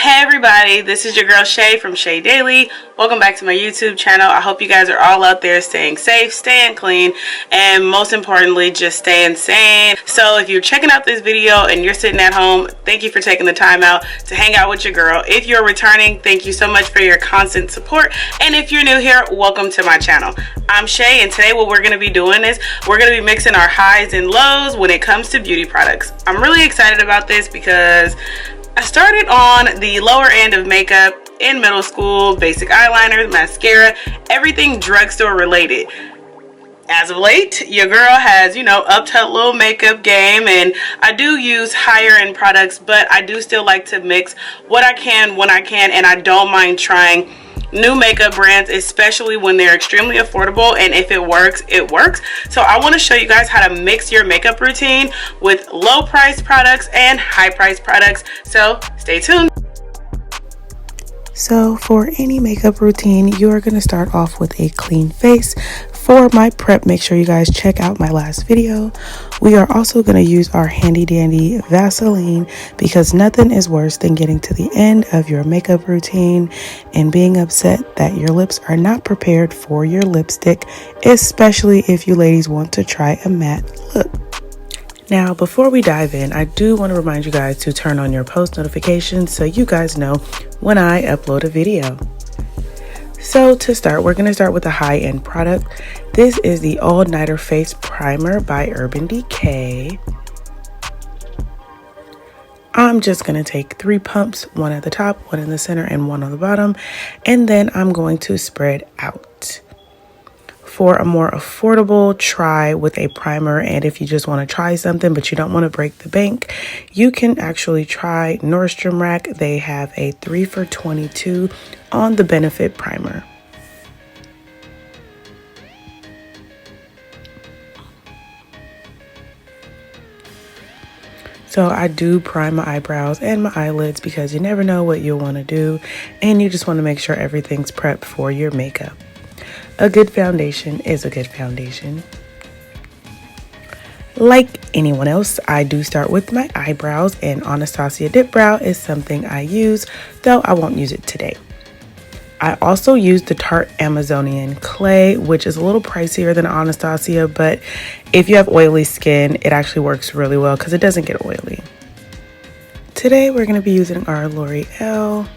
Hey everybody, this is your girl Shae from Shae Daily. Welcome back to my YouTube channel. I hope you guys are all out there staying safe, staying clean, and most importantly, just staying sane. So if you're checking out this video and you're sitting at home, thank you for taking the time out to hang out with your girl. If you're returning, thank you so much for your constant support. And if you're new here, welcome to my channel. I'm Shae, and today what we're going to be doing is we're going to be mixing our highs and lows when it comes to beauty products. I'm really excited about this because I started on the lower end of makeup in middle school, basic eyeliner, mascara, everything drugstore related. As of late, your girl has, upped her little makeup game, and I do use higher end products, but I do still like to mix what I can when I can, and I don't mind trying new makeup brands, especially when they're extremely affordable, and if it works, it works. So I want to show you guys how to mix your makeup routine with low price products and high price products. So stay tuned. So for any makeup routine, you are going to start off with a clean face. For my prep, make sure you guys check out my last video. We are also going to use our handy dandy Vaseline because nothing is worse than getting to the end of your makeup routine and being upset that your lips are not prepared for your lipstick, especially if you ladies want to try a matte look. Now, before we dive in, I do want to remind you guys to turn on your post notifications so you guys know when I upload a video. So to start, we're going to start with a high-end product. This is the All Nighter Face Primer by Urban Decay. I'm just going to take 3 pumps, one at the top, one in the center, and one on the bottom, and then I'm going to spread out. For a more affordable try with a primer, and if you just want to try something but you don't want to break the bank, you can actually try Nordstrom Rack. They have a 3 for $22 on the Benefit Primer. So I do prime my eyebrows and my eyelids because you never know what you'll want to do, and you just want to make sure everything's prepped for your makeup. A good foundation is a good foundation. Like anyone else, I do start with my eyebrows, and Anastasia Dip Brow is something I use, though I won't use it today. I also use the Tarte Amazonian Clay, which is a little pricier than Anastasia, but if you have oily skin, it actually works really well because it doesn't get oily. Today, we're going to be using our L'Oreal.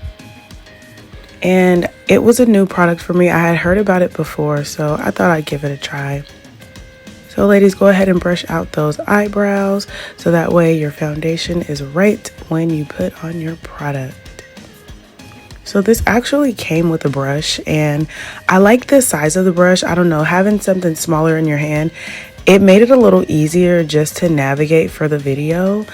And it was a new product for me. I had heard about it before, so I thought I'd give it a try. So ladies, go ahead and brush out those eyebrows so that way your foundation is right when you put on your product. So this actually came with a brush, and I like the size of the brush. I don't know, having something smaller in your hand, it made it a little easier just to navigate for the video.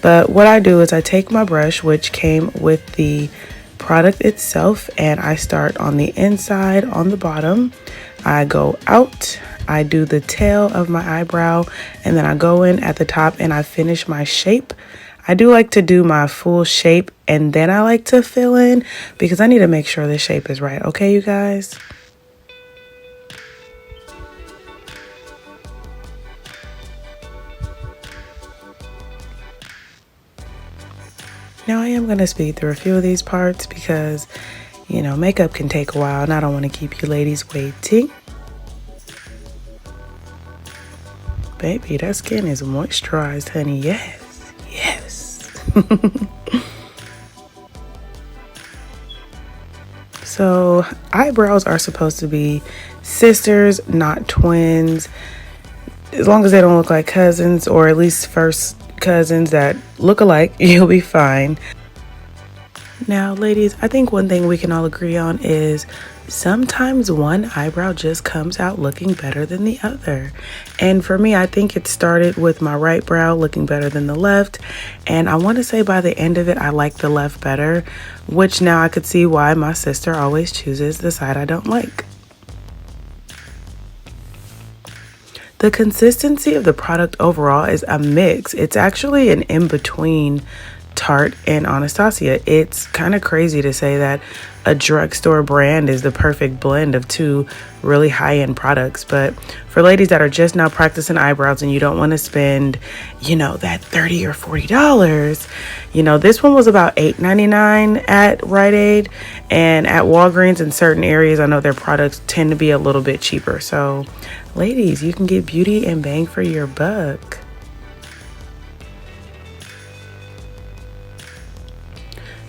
But what I do is I take my brush, which came with the product itself, and I start on the inside on the bottom. I go out, I do the tail of my eyebrow, and then I go in at the top and I finish my shape. I do like to do my full shape, and then I like to fill in because I need to make sure the shape is right. Okay, you guys? Now I am going to speed through a few of these parts because, makeup can take a while and I don't want to keep you ladies waiting. Baby, that skin is moisturized, honey. Yes, yes. So eyebrows are supposed to be sisters, not twins. As long as they don't look like cousins, or at least first cousins that look alike, you'll be fine. Now ladies, I think one thing we can all agree on is sometimes one eyebrow just comes out looking better than the other. And for me, I think it started with my right brow looking better than the left, and I want to say by the end of it I like the left better, which now I could see why my sister always chooses the side I don't like. The consistency of the product overall is a mix. It's actually an in-between Tarte and Anastasia. It's kind of crazy to say that a drugstore brand is the perfect blend of two really high-end products, but for ladies that are just now practicing eyebrows and you don't want to spend, that $30 or $40, this one was about $8.99 at Rite Aid, and at Walgreens in certain areas, I know their products tend to be a little bit cheaper. So ladies, you can get beauty and bang for your buck.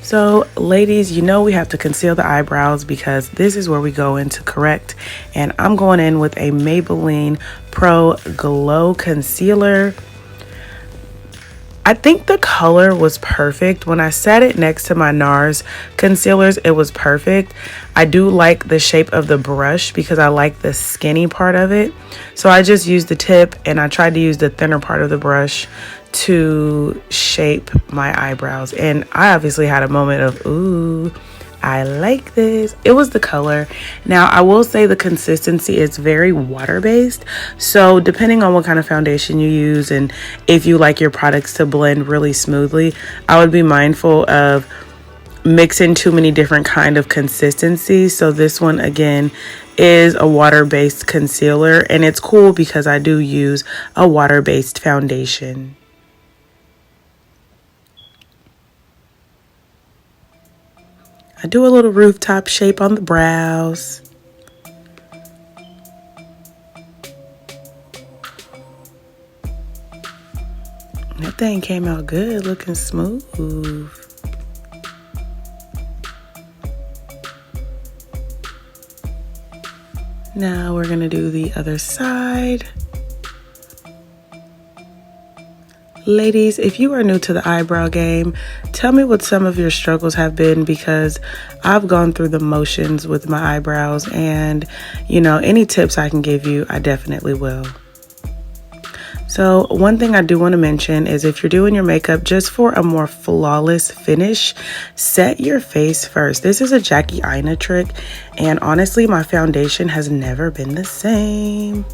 So ladies, we have to conceal the eyebrows because this is where we go into correct. And I'm going in with a Maybelline Pro Glow Concealer. I think the color was perfect. When I sat it next to my NARS concealers, it was perfect. I do like the shape of the brush because I like the skinny part of it. So I just used the tip and I tried to use the thinner part of the brush to shape my eyebrows. And I obviously had a moment of, ooh, I like this. It was the color. Now, I will say the consistency is very water-based. So depending on what kind of foundation you use and if you like your products to blend really smoothly, I would be mindful of mixing too many different kind of consistencies. So this one, again, is a water-based concealer, and it's cool because I do use a water-based foundation. I do a little rooftop shape on the brows. That thing came out good, looking smooth. Now we're gonna do the other side. Ladies, if you are new to the eyebrow game, tell me what some of your struggles have been, because I've gone through the motions with my eyebrows, and any tips I can give you, I definitely will. So one thing I do want to mention is if you're doing your makeup just for a more flawless finish, set your face first. This is a Jackie Aina trick, and honestly, my foundation has never been the same.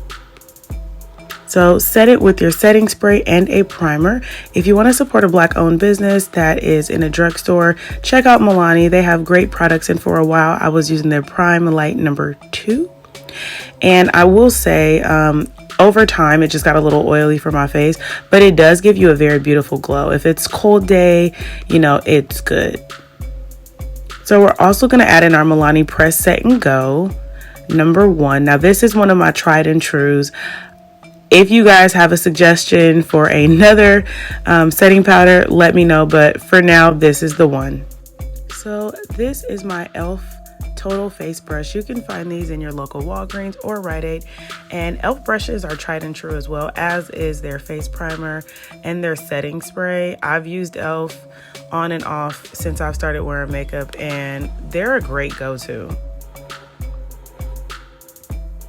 So set it with your setting spray and a primer. If you want to support a Black-owned business that is in a drugstore, check out Milani. They have great products, and for a while I was using their Prime Light number 2. And I will say, over time, it just got a little oily for my face, but it does give you a very beautiful glow. If it's cold day, it's good. So we're also going to add in our Milani Press Set and Go number 1. Now this is one of my tried and trues. If you guys have a suggestion for another setting powder, let me know. But for now, this is the one. So this is my e.l.f. Total Face Brush. You can find these in your local Walgreens or Rite Aid. And e.l.f. brushes are tried and true as well, as is their face primer and their setting spray. I've used e.l.f. on and off since I've started wearing makeup, and they're a great go-to.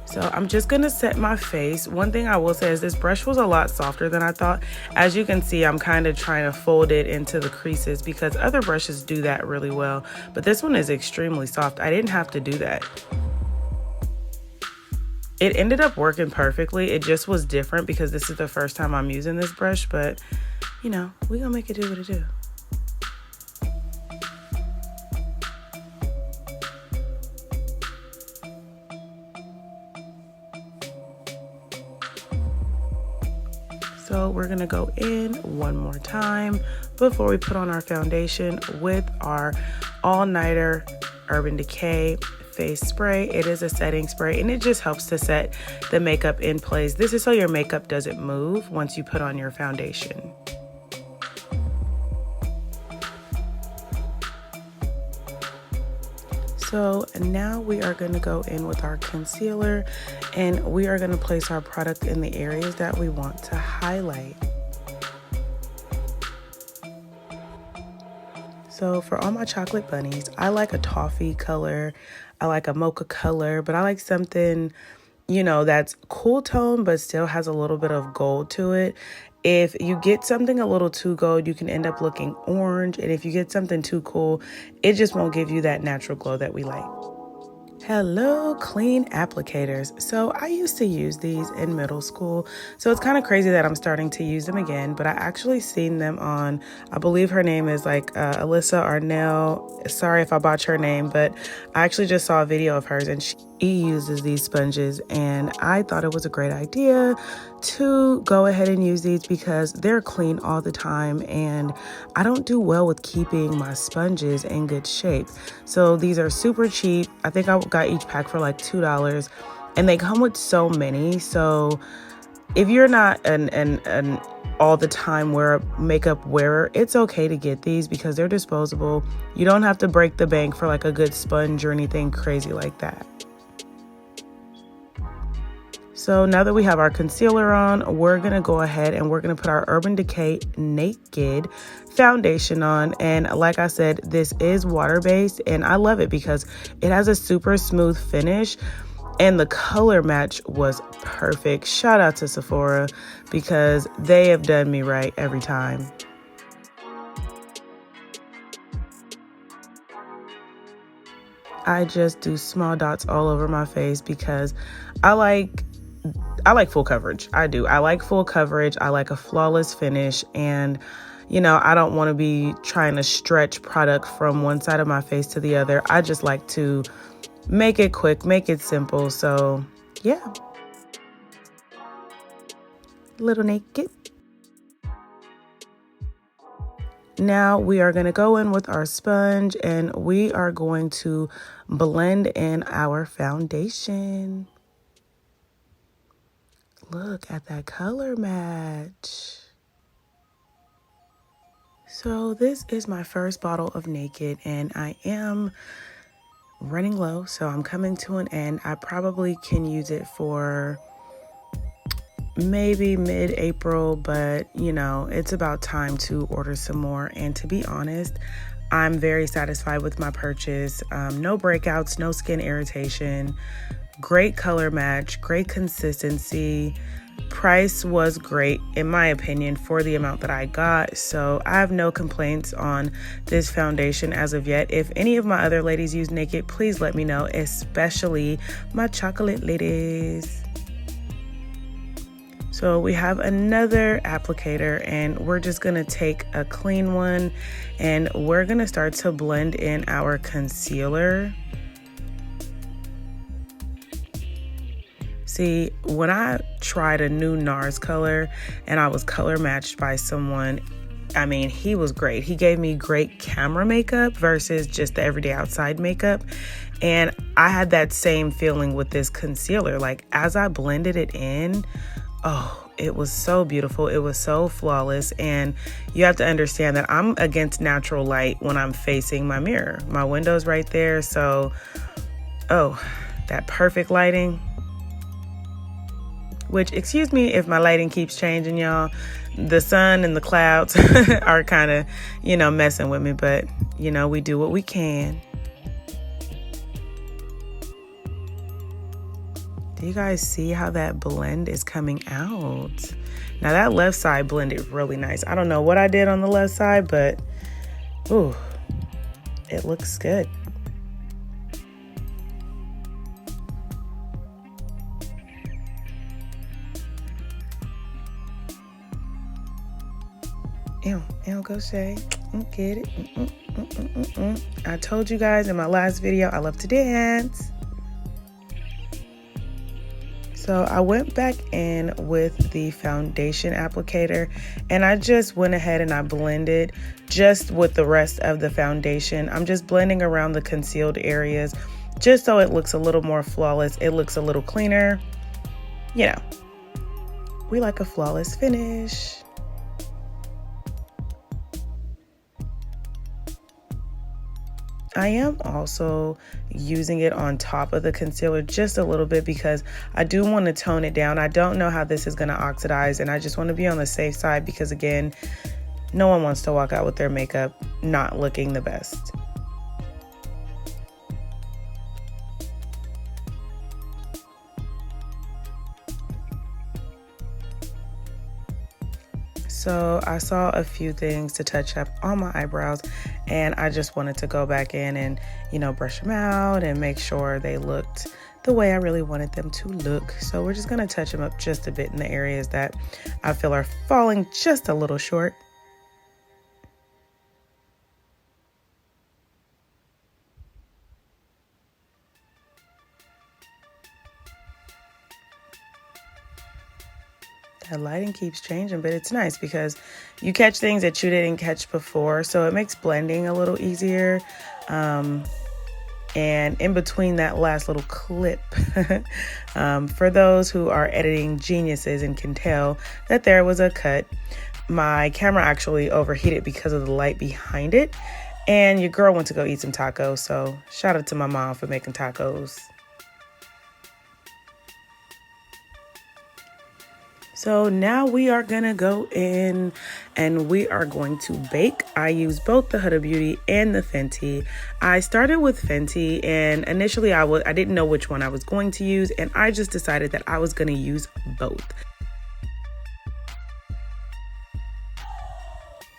So I'm just going to set my face. One thing I will say is this brush was a lot softer than I thought. As you can see, I'm kind of trying to fold it into the creases because other brushes do that really well. But this one is extremely soft. I didn't have to do that. It ended up working perfectly. It just was different because this is the first time I'm using this brush. But, we're going to make it do what it do. So we're going to go in one more time before we put on our foundation with our all-nighter Urban Decay face spray. It is a setting spray, and it just helps to set the makeup in place. This is so your makeup doesn't move once you put on your foundation. So now we are going to go in with our concealer, and we are going to place our product in the areas that we want to highlight. So for all my chocolate bunnies, I like a toffee color, I like a mocha color, but I like something, that's cool tone but still has a little bit of gold to it. If you get something a little too gold, you can end up looking orange. And if you get something too cool, it just won't give you that natural glow that we like. Hello, clean applicators. So I used to use these in middle school. So it's kind of crazy that I'm starting to use them again, but I actually seen them on, I believe her name is like Alyssa Arnell. Sorry if I botched her name, but I actually just saw a video of hers and she uses these sponges, and I thought it was a great idea to go ahead and use these because they're clean all the time and I don't do well with keeping my sponges in good shape. So these are super cheap. I think I got each pack for like $2 and they come with so many. So if you're not an all the time makeup wearer, it's okay to get these because they're disposable. You don't have to break the bank for like a good sponge or anything crazy like that. So now that we have our concealer on, we're going to go ahead and we're going to put our Urban Decay Naked foundation on. And like I said, this is water-based and I love it because it has a super smooth finish and the color match was perfect. Shout out to Sephora because they have done me right every time. I just do small dots all over my face because I like full coverage. I do. I like full coverage. I like a flawless finish. And, you know, I don't want to be trying to stretch product from one side of my face to the other. I just like to make it quick, make it simple. So, yeah. Little naked. Now we are going to go in with our sponge and we are going to blend in our foundation. Look at that color match. So this is my first bottle of Naked and I am running low, so I'm coming to an end. I probably can use it for maybe mid-April, but you know, it's about time to order some more. And to be honest, I'm very satisfied with my purchase. No breakouts, no skin irritation. Great color match, great consistency. Price was great, in my opinion, for the amount that I got. So I have no complaints on this foundation as of yet. If any of my other ladies use Naked, please let me know, especially my chocolate ladies. So we have another applicator and we're just gonna take a clean one and we're gonna start to blend in our concealer. See, when I tried a new NARS color and I was color matched by someone, I mean, he was great. He gave me great camera makeup versus just the everyday outside makeup. And I had that same feeling with this concealer. Like as I blended it in, oh, it was so beautiful. It was so flawless. And you have to understand that I'm against natural light when I'm facing my mirror. My window's right there. So, oh, that perfect lighting. Which, excuse me if my lighting keeps changing, y'all. The sun and the clouds are kind of, you know, messing with me. But, you know, we do what we can. Do you guys see how that blend is coming out? Now, that left side blended really nice. I don't know what I did on the left side, but, ooh, it looks good. Ew, go Shae. Get it. I told you guys in my last video, I love to dance. So I went back in with the foundation applicator and I just went ahead and I blended just with the rest of the foundation. I'm just blending around the concealed areas just so it looks a little more flawless. It looks a little cleaner. You know, we like a flawless finish. I am also using it on top of the concealer just a little bit because I do want to tone it down. I don't know how this is going to oxidize and I just want to be on the safe side because, again, no one wants to walk out with their makeup not looking the best. So I saw a few things to touch up on my eyebrows and I just wanted to go back in and, you know, brush them out and make sure they looked the way I really wanted them to look. So we're just going to touch them up just a bit in the areas that I feel are falling just a little short. That lighting keeps changing, but it's nice because you catch things that you didn't catch before, so it makes blending a little easier. And in between that last little clip, for those who are editing geniuses and can tell that there was a cut, my camera actually overheated because of the light behind it, and your girl went to go eat some tacos, so shout out to my mom for making tacos. So now we are gonna go in and we are going to bake. I use both the Huda Beauty and the Fenty. I started with Fenty, and initially I didn't know which one I was going to use, and I just decided that I was gonna use both.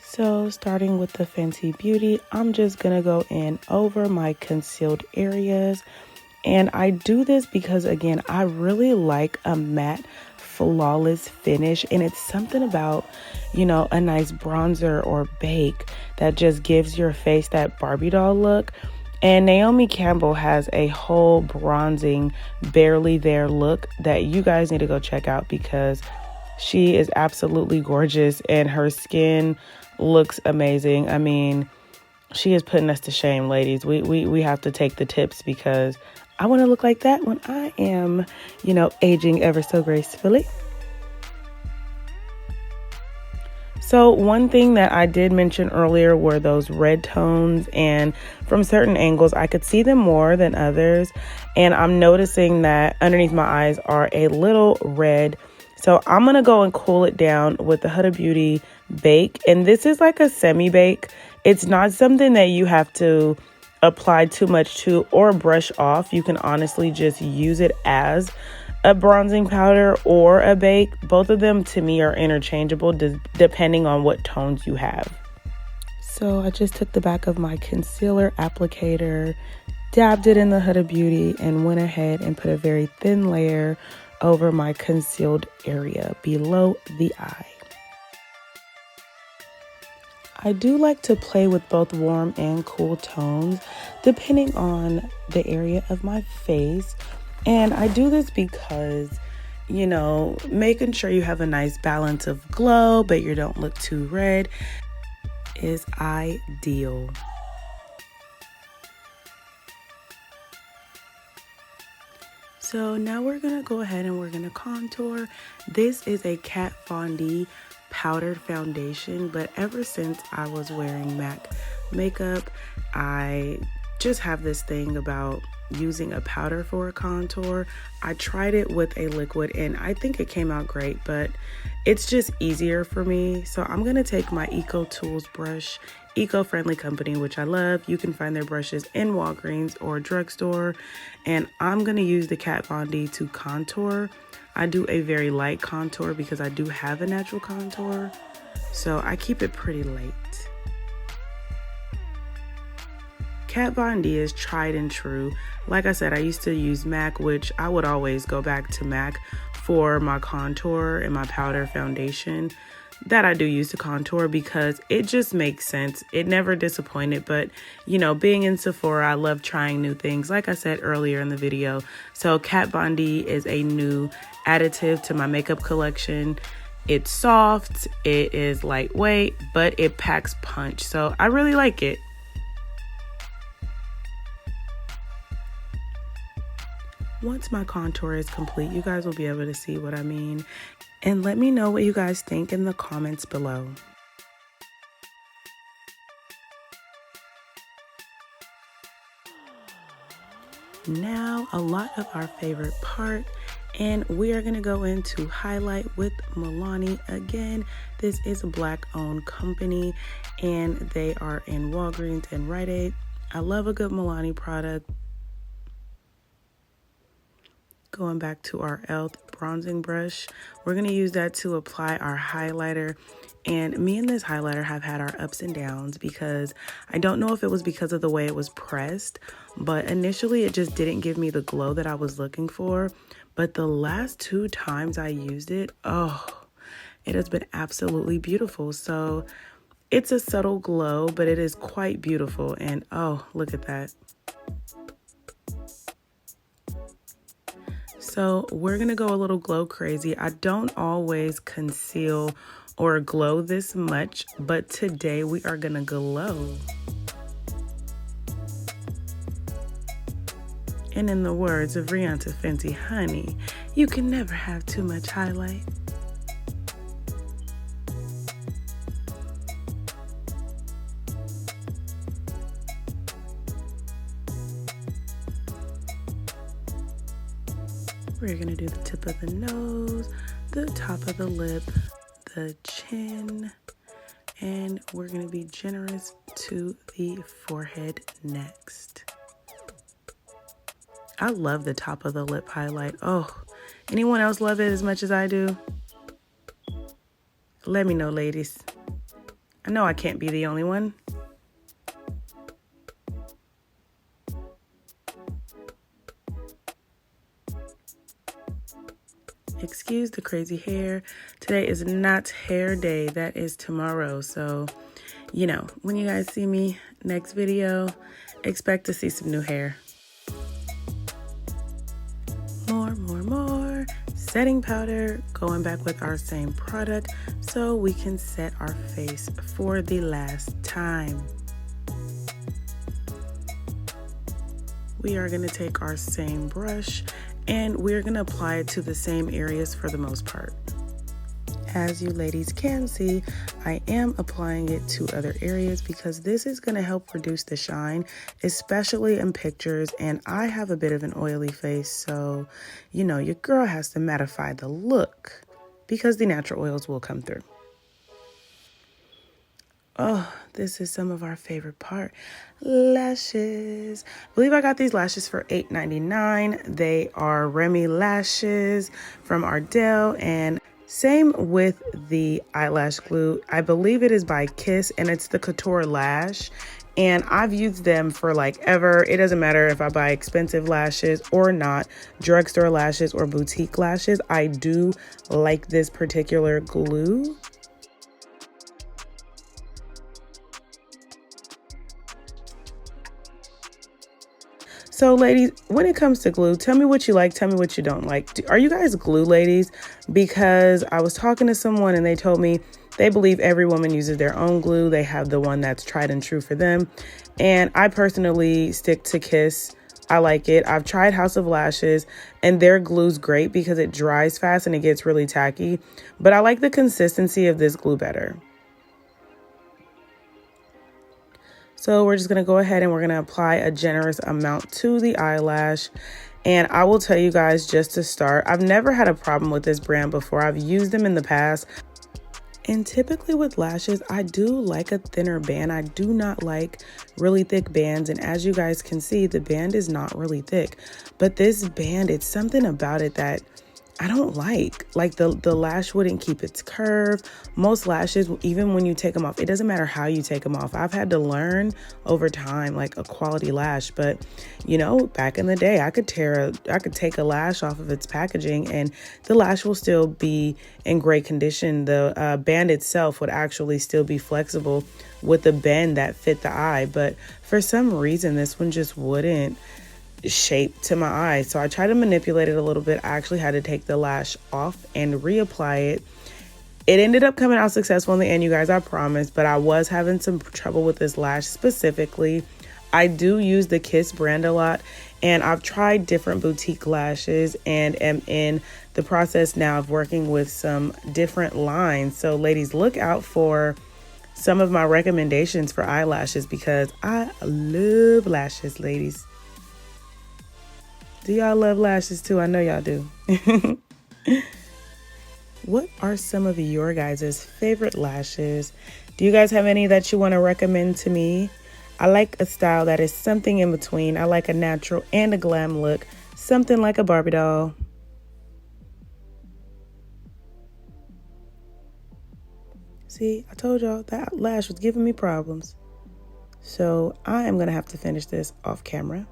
So starting with the Fenty Beauty, I'm just gonna go in over my concealed areas. And I do this because, again, I really like a matte flawless finish, and it's something about, you know, a nice bronzer or bake that just gives your face that Barbie doll look. And Naomi Campbell has a whole bronzing barely there look that you guys need to go check out because she is absolutely gorgeous and her skin looks amazing. I mean, she is putting us to shame, ladies. We have to take the tips because I want to look like that when I am, you know, aging ever so gracefully. So one thing that I did mention earlier were those red tones, and from certain angles I could see them more than others, and I'm noticing that underneath my eyes are a little red. So I'm going to go and cool it down with the Huda Beauty Bake, and this is like a semi-bake. It's not something that you have to apply too much to or brush off. You can honestly just use it as a bronzing powder or a bake. Both of them to me are interchangeable depending on what tones you have. So I just took the back of my concealer applicator, dabbed it in the Huda Beauty, and went ahead and put a very thin layer over my concealed area below the eye. I do like to play with both warm and cool tones depending on the area of my face. And I do this because, you know, making sure you have a nice balance of glow but you don't look too red is ideal. So now we're going to go ahead and we're going to contour. This is a Kat Von D powdered foundation, but ever since I was wearing MAC makeup, I just have this thing about using a powder for a contour. I tried it with a liquid and I think it came out great, but it's just easier for me. So I'm gonna take my Eco Tools brush, eco-friendly company, which I love. You can find their brushes in Walgreens or drugstore, and I'm gonna use the Kat Von D to contour. I do a very light contour because I do have a natural contour, so I keep it pretty light. Kat Von D is tried and true. Like I said, I used to use MAC, which I would always go back to MAC for my contour and my powder foundation that I do use to contour because it just makes sense. It never disappointed, but you know, being in Sephora, I love trying new things, like I said earlier in the video. So Kat Von D is a new additive to my makeup collection. It's soft, it is lightweight, but it packs punch, so I really like it. Once my contour is complete, you guys will be able to see what I mean. And let me know what you guys think in the comments below. Now, a lot of our favorite part, and we are gonna go into highlight with Milani. Again, this is a Black-owned company, and they are in Walgreens and Rite Aid. I love a good Milani product. going back to our e.l.f. bronzing brush. We're going to use that to apply our highlighter. And me and this highlighter have had our ups and downs because I don't know if it was because of the way it was pressed, but initially it just didn't give me the glow that I was looking for. But the last 2 times I used it, oh, it has been absolutely beautiful. So it's a subtle glow, but it is quite beautiful. And oh, look at that. So we're going to go a little glow crazy. I don't always conceal or glow this much, but today we are going to glow. And in the words of Rihanna Fenty, honey, you can never have too much highlight. We're going to do the tip of the nose, the top of the lip, the chin, and we're going to be generous to the forehead next. I love the top of the lip highlight. Oh, anyone else love it as much as I do? Let me know, ladies. I know I can't be the only one. Excuse the crazy hair. Today is not hair day. That is tomorrow. So, you know, when you guys see me next video, expect to see some new hair. More. Setting powder. Going back with our same product so we can set our face for the last time. We are going to take our same brush and we're going to apply it to the same areas for the most part. As you ladies can see, I am applying it to other areas because this is going to help reduce the shine, especially in pictures. And I have a bit of an oily face, so, you know, your girl has to mattify the look because the natural oils will come through. Oh, this is some of our favorite part. Lashes. I believe I got these lashes for $8.99. They are Remy lashes from Ardell, and same with the eyelash glue. I believe it is by Kiss, and it's the Couture Lash. And I've used them for like ever. It doesn't matter if I buy expensive lashes or not, drugstore lashes or boutique lashes. I do like this particular glue. So ladies, when it comes to glue, tell me what you like, tell me what you don't like. Are you guys glue ladies? Because I was talking to someone and they told me they believe every woman uses their own glue. They have the one that's tried and true for them. And I personally stick to Kiss. I like it. I've tried House of Lashes and their glue's great because it dries fast and it gets really tacky. But I like the consistency of this glue better. So we're just going to go ahead and we're going to apply a generous amount to the eyelash. And I will tell you guys just to start, I've never had a problem with this brand before. I've used them in the past. And typically with lashes, I do like a thinner band. I do not like really thick bands. And as you guys can see, the band is not really thick. But this band, it's something about it that I don't like. Like the lash wouldn't keep its curve. Most lashes, even when you take them off, it doesn't matter how you take them off. I've had to learn over time, like a quality lash. But you know, back in the day, I could take a lash off of its packaging and the lash will still be in great condition. The band itself would actually still be flexible with the bend that fit the eye. But for some reason, this one just wouldn't shape to my eye. So I tried to manipulate it a little bit. I actually had to take the lash off and reapply it. It ended up coming out successful in the end, you guys, I promise, but I was having some trouble with this lash specifically. I do use the Kiss brand a lot, and I've tried different boutique lashes and am in the process now of working with some different lines. So ladies, look out for some of my recommendations for eyelashes because I love lashes, ladies. Do y'all love lashes too? I know y'all do. What are some of your guys' favorite lashes? Do you guys have any that you want to recommend to me? I like a style that is something in between. I like a natural and a glam look, something like a Barbie doll. See, I told y'all that lash was giving me problems. So I am going to have to finish this off camera.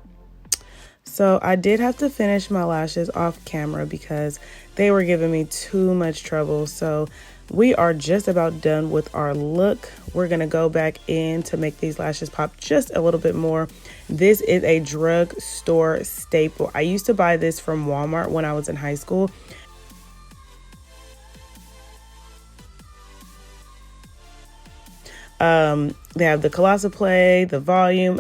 So I did have to finish my lashes off camera because they were giving me too much trouble. So we are just about done with our look. We're going to go back in to make these lashes pop just a little bit more. This is a drugstore staple. I used to buy this from Walmart when I was in high school. They have the Colossal Play, the Volume.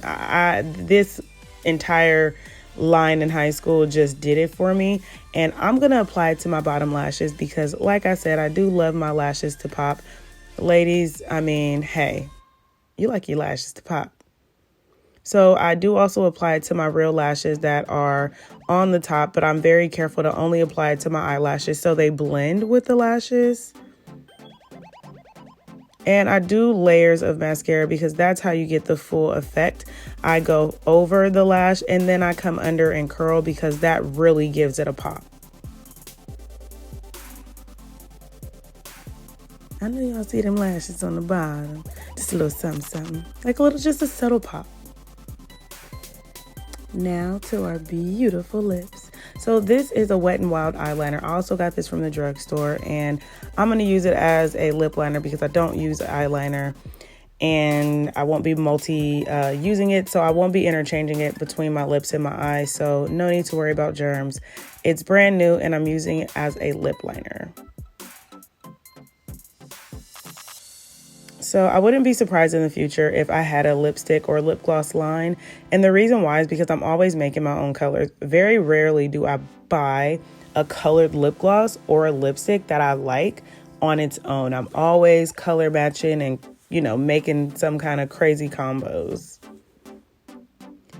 This entire line in high school just did it for me, and I'm gonna apply it to my bottom lashes because, like I said, I do love my lashes to pop. Ladies, I mean, hey, you like your lashes to pop. So I do also apply it to my real lashes that are on the top, but I'm very careful to only apply it to my eyelashes so they blend with the lashes. And I do layers of mascara because that's how you get the full effect. I go over the lash and then I come under and curl because that really gives it a pop. I know y'all see them lashes on the bottom. Just a little something, something. Like a little, just a subtle pop. Now to our beautiful lips. So this is a Wet n Wild eyeliner. I also got this from the drugstore, and I'm going to use it as a lip liner because I don't use eyeliner, and I won't be using it, so I won't be interchanging it between my lips and my eyes, so no need to worry about germs. It's brand new, and I'm using it as a lip liner. So I wouldn't be surprised in the future if I had a lipstick or lip gloss line. And the reason why is because I'm always making my own colors. Very rarely do I buy a colored lip gloss or a lipstick that I like on its own. I'm always color matching and, you know, making some kind of crazy combos.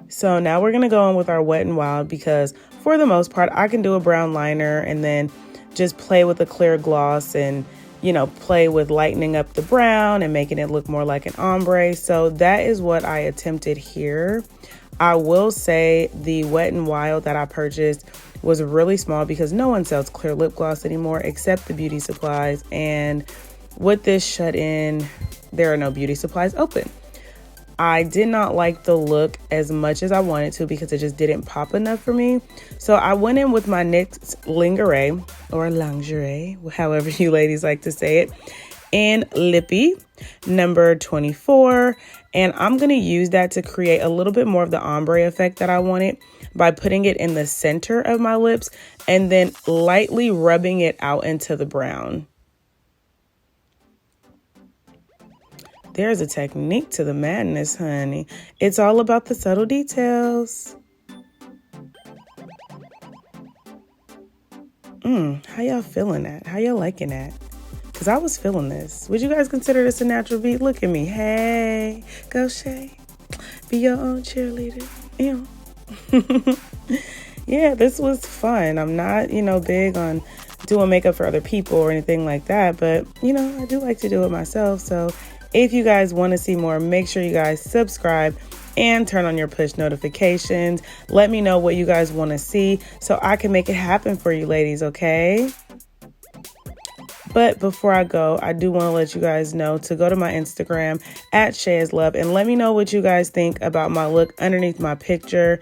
So now we're going to go on with our Wet n Wild because for the most part, I can do a brown liner and then just play with a clear gloss and, you know, play with lightening up the brown and making it look more like an ombre. So that is what I attempted here. I will say the Wet n Wild that I purchased was really small because no one sells clear lip gloss anymore except the beauty supplies. And with this shut in, there are no beauty supplies open. I did not like the look as much as I wanted to because it just didn't pop enough for me. So I went in with my NYX Lingerie, or Lingerie, however you ladies like to say it, in Lippy number 24. And I'm going to use that to create a little bit more of the ombre effect that I wanted by putting it in the center of my lips and then lightly rubbing it out into the brown. There's a technique to the madness, honey. It's all about the subtle details. How y'all feeling that? How y'all liking that? Because I was feeling this. Would you guys consider this a natural beat? Look at me. Hey, go Shae. Be your own cheerleader. Yeah. Yeah, this was fun. I'm not, big on doing makeup for other people or anything like that. But, I do like to do it myself. So if you guys want to see more, make sure you guys subscribe and turn on your push notifications. Let me know what you guys want to see so I can make it happen for you ladies, okay? But before I go, I do want to let you guys know to go to my Instagram at ShaeIsLove and let me know what you guys think about my look underneath my picture.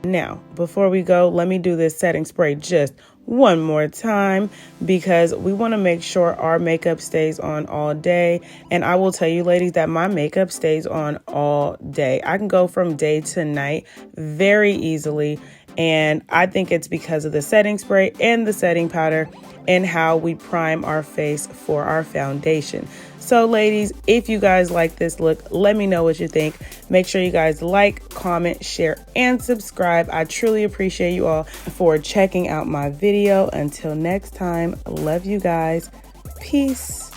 Now, before we go, let me do this setting spray just one more time because we want to make sure our makeup stays on all day. And I will tell you ladies that my makeup stays on all day. I can go from day to night very easily. And I think it's because of the setting spray and the setting powder and how we prime our face for our foundation. So ladies, if you guys like this look, let me know what you think. Make sure you guys like, comment, share, and subscribe. I truly appreciate you all for checking out my video. Until next time, love you guys. Peace.